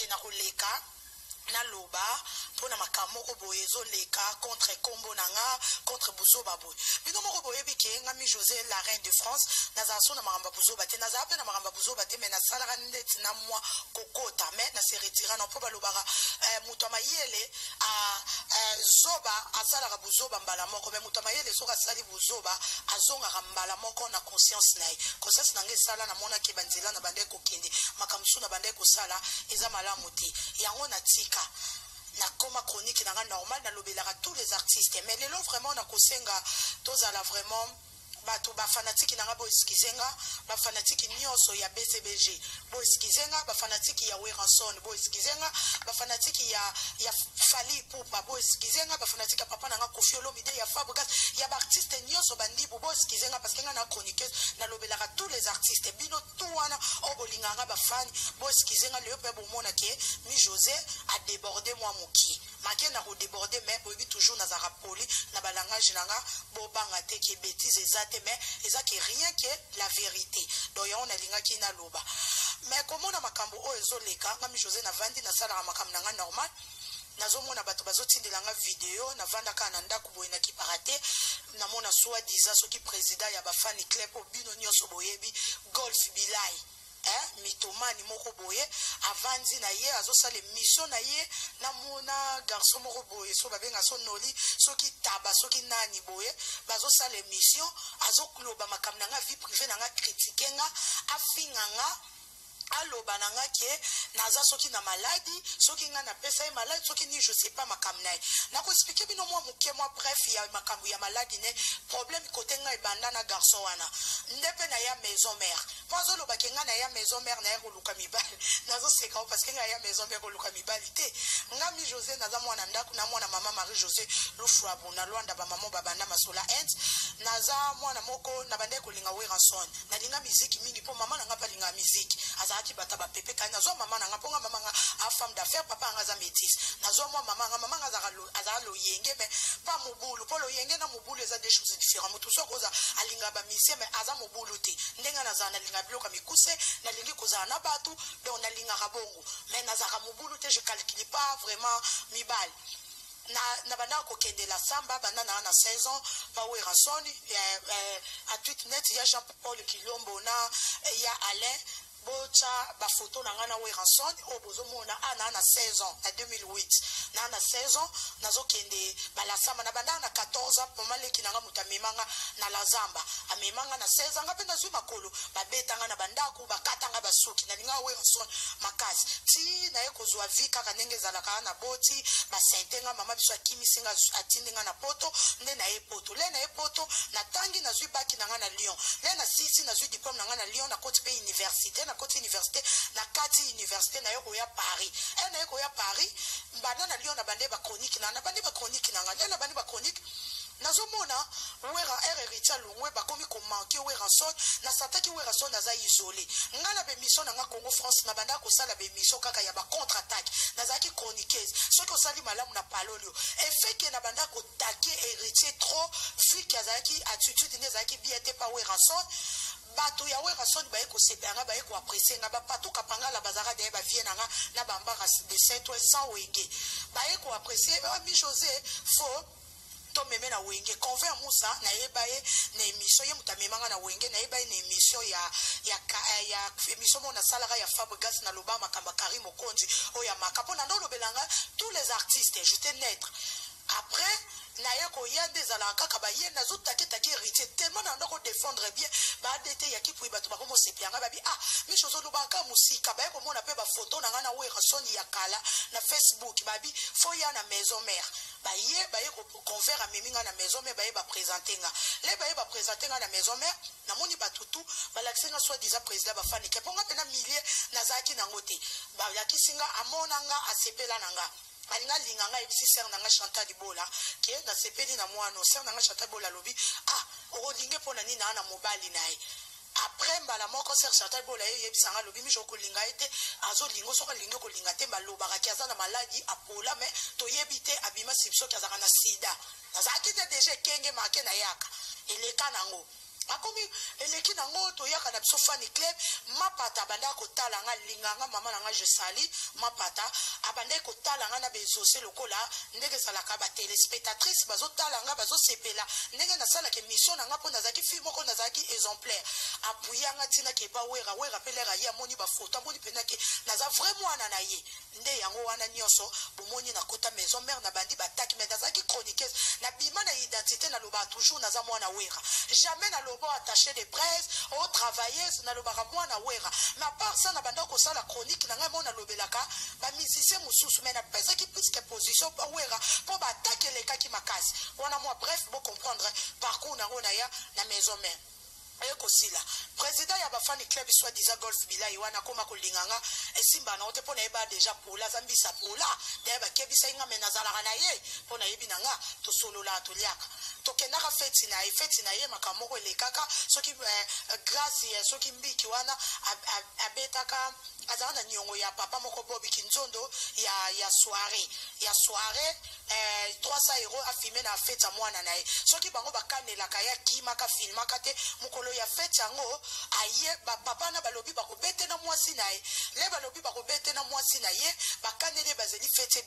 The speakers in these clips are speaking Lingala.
na koleka na loba pona makamoko boyezo leka contre Kombo nanga contre Buzoba boy bino moko boye bike ngami José la reine de France nazaso na maramba Buzoba te nazape na maramba Buzoba te mais na salara ndeti na moi kokota mais na se retira na po balobara muto mayele a zoba asalara Buzoba mbala moko mais muto mayele soka sali Buzoba azonga mbala moko na conscience na ngesala na mona ke banzela na bande ko kende makamsu na bande ko sala eza malamu te yango na tika na koma chronique na normal na lobelaka tous les artistes mais lelo vraiment na kosenga tozala vraiment bato ba fanatique na ngabo eskizenga ba fanatique nyonso ya BCBG bo eskizenga ba fanatique ya Weranson bo eskizenga ba fanatique ya Fali Poupa bo eskizenga ba fanatique ya papa na nga Koffi Olomide ya Fabregas ya ba artiste nyonso bandi bo eskizenga parce que nga na chroniqueuse na lobelaka tous les artistes bino tout wana obolinganga ba fan bo eskizenga le pe bo mona ke mi José a débordé moi moki maké na redéborder mais bo toujours na zarapoli na balangage nanga bo banga te ke bêtise ezate mais eza que rien que la vérité donc on a linga ki na loba mais comment na makambo o ezoleka ngami José na vandi na sala makambo nanga normal nazomona bato bazotindelanga video na vanda kana ndako boye na kiparate namona soit disa soki président ya ba fan club obino nyonso boyebi golf bilai mitomani moko boye avanzi na ye azosala mission na ye na mona garçon moko boye so babenga so noli soki taba soki nani boye bazosala mission azokloba makambo nanga vie privée nanga critiquer nga afinganga aloba nanga ke naza soki na maladie soki nga na pesa e malade soki ni je sais pas makamnae na ko expliquer bino moi muke moi bref ya makambu ya maladie ne problème côté nga ebanda na garçon wana ndepe na ya maison mère pozo loba ke nga na ya maison mère na ko luka mibali nazo seka parce que nga ya maison mère ko luka mibali te nga mi José naza mwana ndako na mwana mama Marie José Lufwabu na Luanda ba maman babanda masola ent naza mwana moko na bande ko linga Weranson na linga musique mingi po mama nanga pa linga musique azaki bata ba pepe kana zo mama nanga ponga mama nga a femme d'affaires papa nga za métis nazo mama nga za lo yenge mais pas mobulu po lo yenge na mobulu eza des choses différentes mutu so koza alinga ba mission mais aza mobulu te ndenga na za na linga bloka mikuse na lingi koza na batu donc na linga rabongo mais na za mobulu te je calcule pas vraiment mibal na bana ko kende la samba bana na 16 ans pa Weranson à tweet net ya Jean Paul Kilombo na ya Alain bocha ba photo na ngana Weranson obozomona ana na 16 ans en 2008 na 16 ans nazo kende balasamba na banda na 14 ans pomale kinanga mutamemanga na lazamba amemanga na 16 ans ngapenda zuma makolo babetanga na bandako bakatanga basuki na linga Weranson makasi ti na ekozwa vika kanenge zalaka na boti ba sentenga mama biso akimisinga atindinga na poto nde na epoto le na epoto na tangi na zui baki na ngana Lyon le na sisi na zui diplôme na ngana Lyon na côté pays université na côté université na kati université na yoko ya Paris na yoko ya Paris mbana na Lyon na bande ba chronique na bande ba chronique na ngana na bande ba chronique nazomona wera héritier longwe ba komi ko manquer Weranson na sataki Weranson naza isolé ngala be mission na Congo France na banda ko sala be mission kaka ya ba contre attaque nazaki chroniqueuse soki osali malamu na palolio effet que na banda ko taquer héritier trop vu kazaki attitude nezaki bien te pa Weranson bato ya Weranson baye ko sepanga baye ko apprécier nga ba pato kapanga la bazara de ba vie na bambara de saint ouest sans wenge baye ko apprécier mi José fo to meme na wenge convert musa na yebaye na émission ye mutamemanga na wenge na yebaye na émission ya émission mona salara ya Fabregas na loba makamba Karim Okonzi o ya makapo na ndo lobelanga tous les artistes je te naître après na yeko yande zala kaka ba yenda zo taki héritier tellement na ndoko défendre bien ba dete ya kipu bato ba komo sepianga ba bi mi chozo lo banka musika ba yeko mona pe ba photo na ngana Weranson ya kala na Facebook ba bi fo ya na maison mère ba yeko convert a meminga na maison mère ba présenter nga le ba présenter nga na maison mère na moni batutu ba laksenga soit déjà président ba fani ke ponga pena millier na zaki na ngote ba yakisinga amona nga asepela nanga alinga linganga ebisi ser nanga Chantal Bola ke na sepeli na mwano ser nanga Chantal Bola lobi o linge pona ni na mobali nae après mbala moko ser Chantal Bola yebisanga lobi mi joko linga ete azo lingo soka linge ko linga te mbaloba ka kiaza na maladie apola mais to yebite abima sipso kiaza na sida nazaki te déjà kenge make na yaka eleka nango akomi eleki nango toyaka na biso Fan Club mapata abanda kotala nga linganga mama nanga je sali mapata abanda kotala nga na bezose lokola ndenge ezalaka ba téléspectatrice bazotala nga bazosepela ndenge nasalaka émission nanga mpo nazalaki fille moko nazalaki exemplaire apuyanga ntina keba wera pelera ye amoni bafoto amoni mpena ke naza vrai mwana na ye nde yango wana nyonso bomoni nakota maison mère na bandi bataki me nazalaki chroniqueuse na bima na identité naloba toujours naza mwana wera jamais naloba attaché de presse au travailleuse nalobaka mwana wera mais à part ça na banda kosala chronique na ngai mona lobelaka ba musicien mosusu mais na pesaki puisque position pa wera po bataki elekaki makasi wana moi bref bo comprendre parcours nango na ya na maison mère ekosila président ya ba Fan Club soit disant golf bilai wana koma kolinganga esimba na ote pona eba déjà pola zambisa pola de ba kebisa inga menazala na ye pona yebi nanga to solola to liaka to kenaka feti na ye makamoko elekaka soki grâce soki mbiki wana abetaka azana nyongo ya papa moko Bobi Kinzondo ya soirée 300 € a filmé na fete mwana na ye soki bango bakanelaka ya kimaka filmaka te mukolo ya fete yango aye papa na balobi bakobete na mwasi na ye le balobi bakobete na mwasi na ye bakanele bazeli fete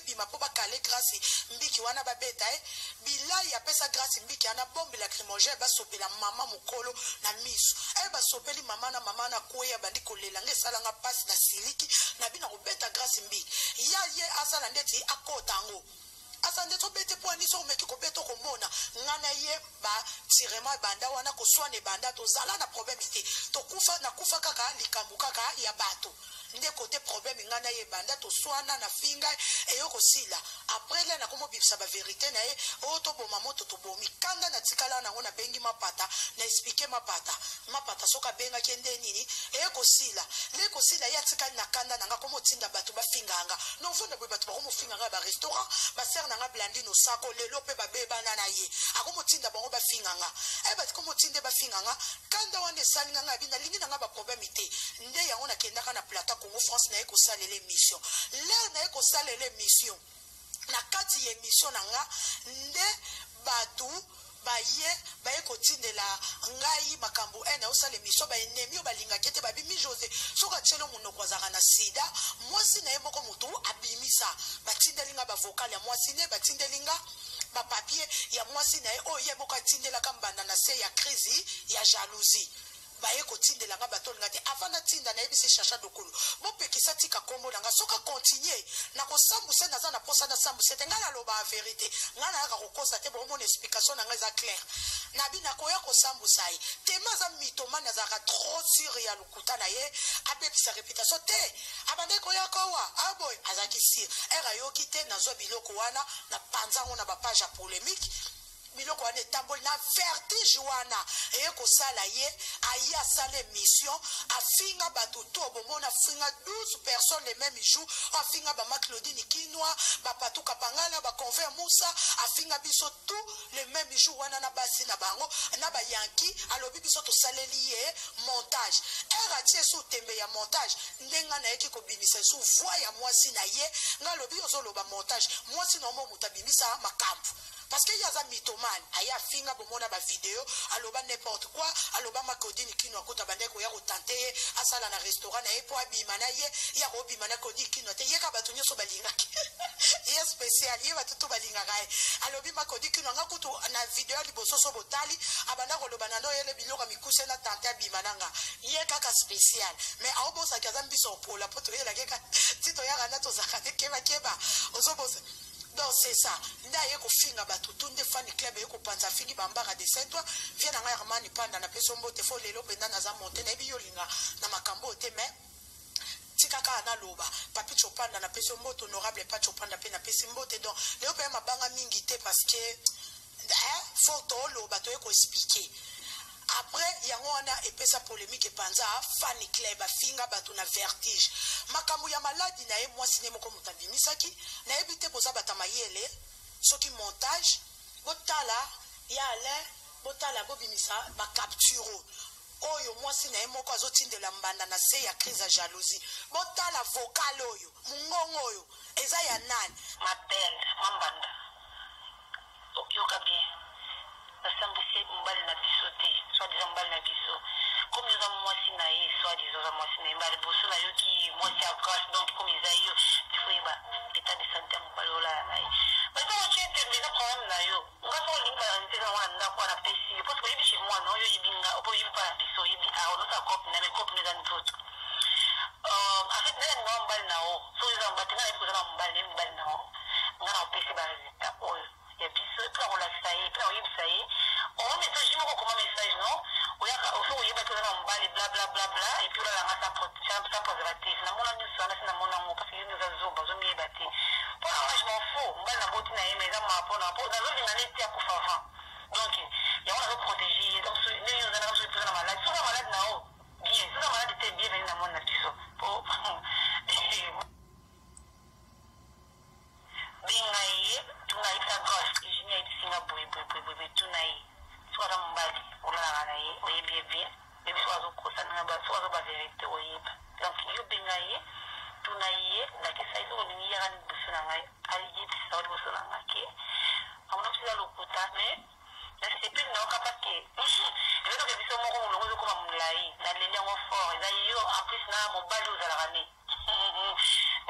bima po bakale grâce mbiki wana babeta bilai apesa grâce mbiki ana bombe lacrymogène basopela mama mukolo na miso basopeli mama na koya bandi kolela ngesalanga pasi na siliki na bina kobeta grâce mbiki ye asala ndeti akotango asande to bete po ani so meki ko beto ko mona ngana ye ba tirema banda wana ko swane banda to zala na problème ite to kufa kaka likambu kaka ya bato nde côté problème ngana ye banda to swana na finga eyoko sila après là na komo bibisa ba vérité na ye o to boma moto to bomi kanda na tikala na ngona bengi mapata na expliquer mapata soka benga kende nini eyoko sila ya tikali na kanda na nga komo tinda bato ba finganga no vona bo bato ba komo finganga ba restaurant ba ser na nga blandi no sako lelo pe ba beba na ye akomo tinda bango ba finganga ba komo tinde ba finganga kanda wane salinga nga bina lingi na nga ba problème ite nde yango na kenda kana plata Congo France na eko sala l'émission là na eko sala l'émission na kati ya émission na nga nde batu baye baye kotindela ngai makambo na osala émission ba enemi balinga kete babimi José soka tshelo muno kwazaka na sida mwasi na ye moko mutu abimisa batindelinga ba vocal ya mwasi ne batindelinga ba papier ya mwasi na ye oye moko atindela kambanda na se ya crise ya jalousie baye kotindela nga batoli nga te avant na tinda na yebisi chacha dokolo bopekisa tika kombo na nga soka continuer na kosambuse naza na posa na sambuse te nga naloba vérité nga nayaka kokosa te bomona explication na nga eza claire na bina koya kosambusa ye tema aza mitomane azalaka trop sur ya lokuta na ye apepisa réputation te abande koyaka wa aboy azalaki sire ayoki te nazwa biloko wana na panzango na bapage ya polémique biloko wana etamboli na vertige wana ekosala ye aye asala émission afinga bato to bomona afinga 12 personnes le même jour afinga bama Claudine Kinwa bapatou kapangala baconvert Moussa afinga biso tout le même jour wana na basi na bango na bayanki alobi biso tosaleli ye montage eratie so tembe ya montage ndenga na yeki kobimisa so voix ya mwasi na ye nga alobi ozoloba montage mwasi na mo mutabimisa makambu parce que yaza mythomane aya finga bomona ba vidéo aloba n'importe quoi aloba makodini kino akota bandeko ya kotante asala na restaurant na epo abimana ye ya robimana kodini kino te ye ka batunyo so balinga ye spécial ye batutu balinga gae alobi makodini kino ngakutu na vidéo liboso so botali abanda koloba na no yele biloko mikuse na tante abimana nga ye kaka spécial mais aobosa kazambi so pola poto yela keka tito ya rana to zakate keba ozobosa. Donc c'est ça. Ndaye ko finga batu tunde Fan Club yeko panza fingi bambara de Saint-Toi vient na ngarmani panda na peso mbote fo lelo penda na za monte na biyolinga na makambo te mais tikaka na loba papi chopanda na peso mbote honorable pa chopanda pe na pesi mbote donc leo pe mabanga mingi te parce que photo loba to yeko expliquer. Après yango wana epesa polémique panza Fan Club afinga batu na vertige makambo ya maladi na ye mwasi ne moko mutabimisaki na ebite boza batamayele soki montage botala yale botala bobimisa ba capture oyo mwasi na ye moko azotindela mbanda na se ya crise ya jalousie botala vocal oyo mungongo oyo eza ya nani mabel mambanda yoka bien basambuse mbali na bisote soit disant mbali na biso comme nous avons mwasi na ye soit disant mwasi na ye mbali boso na yo ki mwasi ya grâce donc comme Isaïe il faut yeba état de santé mobali ola na ye mais quand tu es na problème na yo nga so linga nteka wana ndako na pesi parce que yebi chez moi non yo yibinga opo yibi pa biso yibi a ono sa copine na me copine za nzoto en fait nana nga mbali na o so yo za mbati na yebi kozana mbali na o nga na opesi ba résultat oyo ya biso et puis on l'a essayé puis on y essayé on message moko comme message non oyaka au fond oyeba kozana mbali bla bla bla bla et puis là nga sa préservatif na mona nyuso ana sina mona ngo parce que yo za zoba zo mi ebate pour moi je m'en fous mbali na boti na ye mais za ma pona pour na zo linga neti ya kufafa donc ya on a protéger donc ne yo za na zo plus na malade so malade na o bien so malade te bien venir na mona biso pour bengaye tunai ta ghost ijinia itinga boy tunai swara mbali olala na ye oyebi bien ebi swazo kosa na ba swazo ba vérité oyeba donc yo bengaye tunai na kisa izo ni ya ni busuna ngai ali sa wali busuna ngake amona pisa lokuta mais na sepe na kapake ezo ke biso moko mulongo ko mamulai na leli ngo fort eza yo en plus na mobali ozala ne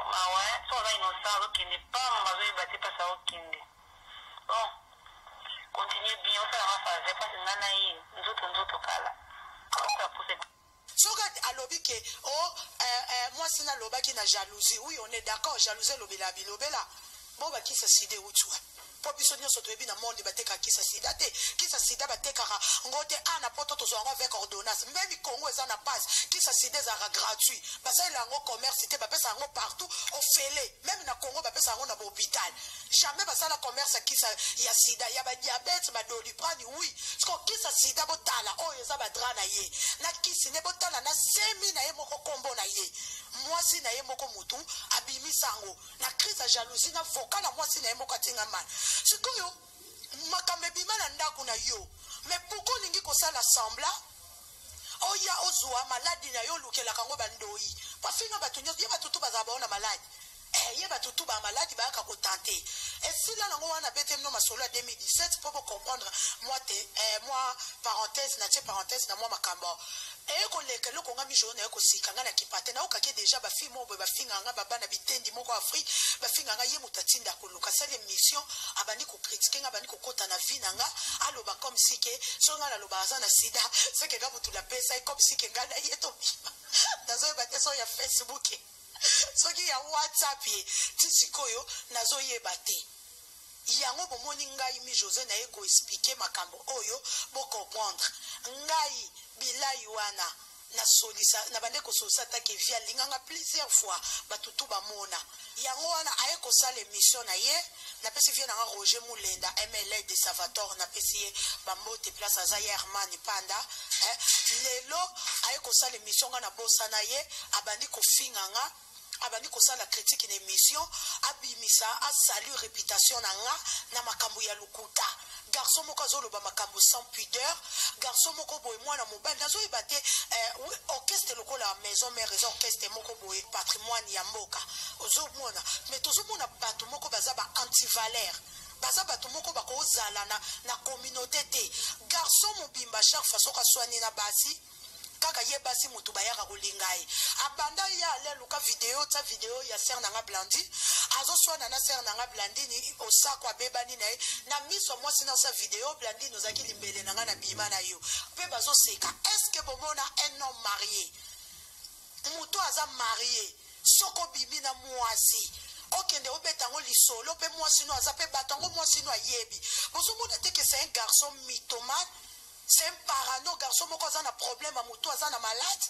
ah ouais so là innocent qui n'est pas mauvais battu pas ça okinde bon continuez bien on va faire ça parce que nana yi nzoto kala ça pousser soka alobi ke moi sina loba ki na jalousie oui on est d'accord jalousie lobela bilobela bon ba kisa side utwa po biso nyonso toyebi na monde bateka kisa sida te kisa sida batekaka ngote ana poto tozwanga avec ordonnance même Congo eza na passe kisa sida ezaka gratuit basalela yango commerce te bapesa yango partout ofele même na Congo bapesa yango na hôpital jamais basala commerce kisa ya sida ya ba diabète ba doliprane oui parce que kisa sida botala oyo eza badra na ye na kisi ne botala na semi na ye moko kombo na ye mwasi na ye moko mutu abimi sango na crise ya jalousie na vocal na mwasi na ye moko atinga man sikoyo makambe bima na ndako na yo mais pourquoi olingi kosala sembla oya ozwa maladi na yo lukelaka ngo bandoi bafinga bato nyonso ye batutu bazala baona maladi ye batutu ba maladi bayaka kotante esila nango wana bete mno masolo ya 2017 po comprendre moi parenthèse na tie parenthèse na moi makambo ekoleka eloko nga mijone ekosika nga na kipate na okake deja bafi mo boye bafinganga babana bitendi moko afrique bafinganga ye moto atinda koluka sali émission abandi kokritike nga abandi kokota na vi na nga aloba comme si ke so nga naloba aza na sida seke nga motu lapesa comme si ke nga na ye tobima nazoyeba te so ya facebook soki ya whatsapp ye ti sikoyo nazoyeba te yango bomoni ngai mi José na ye koexplike makambo oyo bocomprendre ngai bilai wana na solisa na bande kosolisa take via linganga plusieurs fois batutu bamona yango wana aye kosala émission na ye na pesi via nanga Roger Mulenda MLA de Salvatore na pesi ye bambote place aza Herman Panda lelo aye kosala émission nga na bosa na ye abandi kofinganga abandi kosala critique na émission abimisa asali réputation na nga na makambo ya lukuta garçon moko azoloba makambo sans pudeur garçon moko boye mwana mobali nazoyeba te orchestre lokola maison mère eza orchestre moko boye patrimoine ya mboka ozomona mais tozomona bato moko baza ba antivaleur baza bato moko bakozala na communauté te garçon mobimba chaque façon kaswani na basi kaka ye basi mutu bayaka kolinga ye abanda ya ale luka video ta video ya ser nanga blandi azoswana na ser nanga blandini osako abebani na ye na miso mwasi na sa video blandini ozaki limbele nanga na bima na yo pe bazoseka est-ce que bomona un homme marié mutu aza marié soko bimi na mwasi okende obetango lisolo pe mwasi no aza pe batango mwasi no ayebi bozomona te que c'est un garçon mythomane. C'est un parano garçon moko aza na problème mutu aza na malade.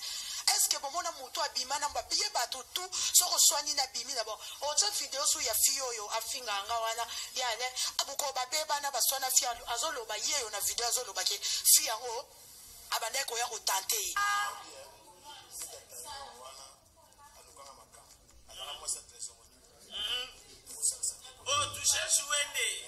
Est-ce que bomona mutu abima na babiye bato tout soko swani na bimi d'abord. Ocha vidéo su ya fiyo yo afinga anga wana ya ne abuko babeba na baswana fi azoloba yeyo na vidéo azoloba ke fi yango abande ko ya kotante. Oh, tu cherches Wende.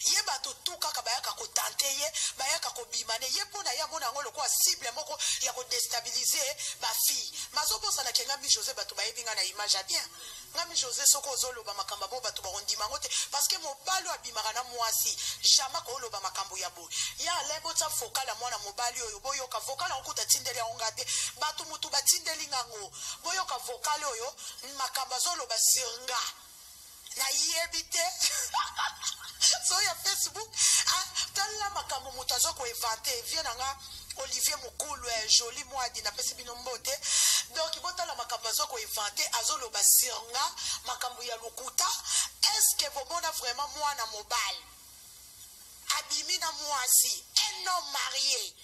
Ye bato tout kaka bayaka ko tenter ye bayaka ko bimane ye pona ya mona ngolo kwa cible moko ya ko déstabiliser ba fille mazobosa na kenga mi José batu bayebinga na image ya bien ngami José soko zoloba makamba bo batu barondima ngote parce que mobali abimaka na mwasi jamais ko loba makambo ya bo ya lebo tsa fokala mwana mobali oyo boyo ka vokala okuta tindeli ya ngate batu mutu batindeli ngango boyo ka vokala oyo makamba zoloba sirnga na yebite so ya Facebook tala makambo mutu azoko inventer vient nga Olivier Mukulu joli mwadi na pesi bino mbote donc botala makambo azoko inventer azoloba sirnga makambo ya lukuta est-ce que bomona vraiment mwana mobile abimi na mwasi un homme marié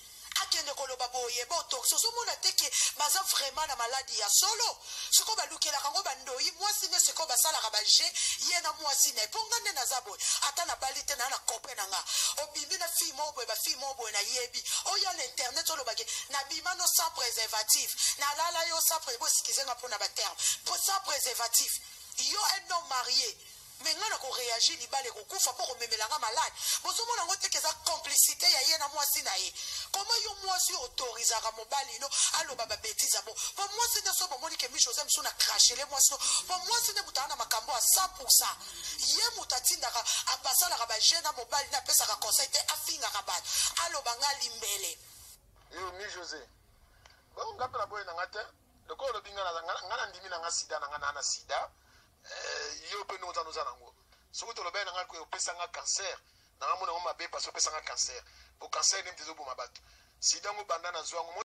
akende koloba boye botoxo somona teke baza vraiment na maladie ya solo siko balukela kango bandoi mwasi ne siko basala kabaje ye na mwasi ne ponga ne nazabo ata na balite na na copain nga obimbi na fille mo boye ba fille mo boye na yebi oya na internet oloba ke na bima no sans préservatif na lala yo sans préservatif nga pona ba terme pour sans préservatif yo un homme marié mais ngana ko réagir li balé ko kufa pour memela nga malade bozomo na ngote ke za complicité ya ye na mwasi na ye comment yo mwasi autorise ka mobali no alo baba bêtise bon pour mwasi ne so bomoni ke mi José mso na cracher les mwasi pour mwasi ne butana makambo à 100% ye mutatinda ka apasala ka ba jeune mobali na pesa ka conseil te afinga ka bat alo banga limbele yo mi José bon ngapela boy na ngate loko lo binga na ngana ndimi na ngasida na ngana na sida yo pe no zano zanango soko to lo be na ngako pesa nga cancer na ngamona ngoma be parce que pesa nga cancer pour cancer nem tezo boma bato sida ngo banda na zwango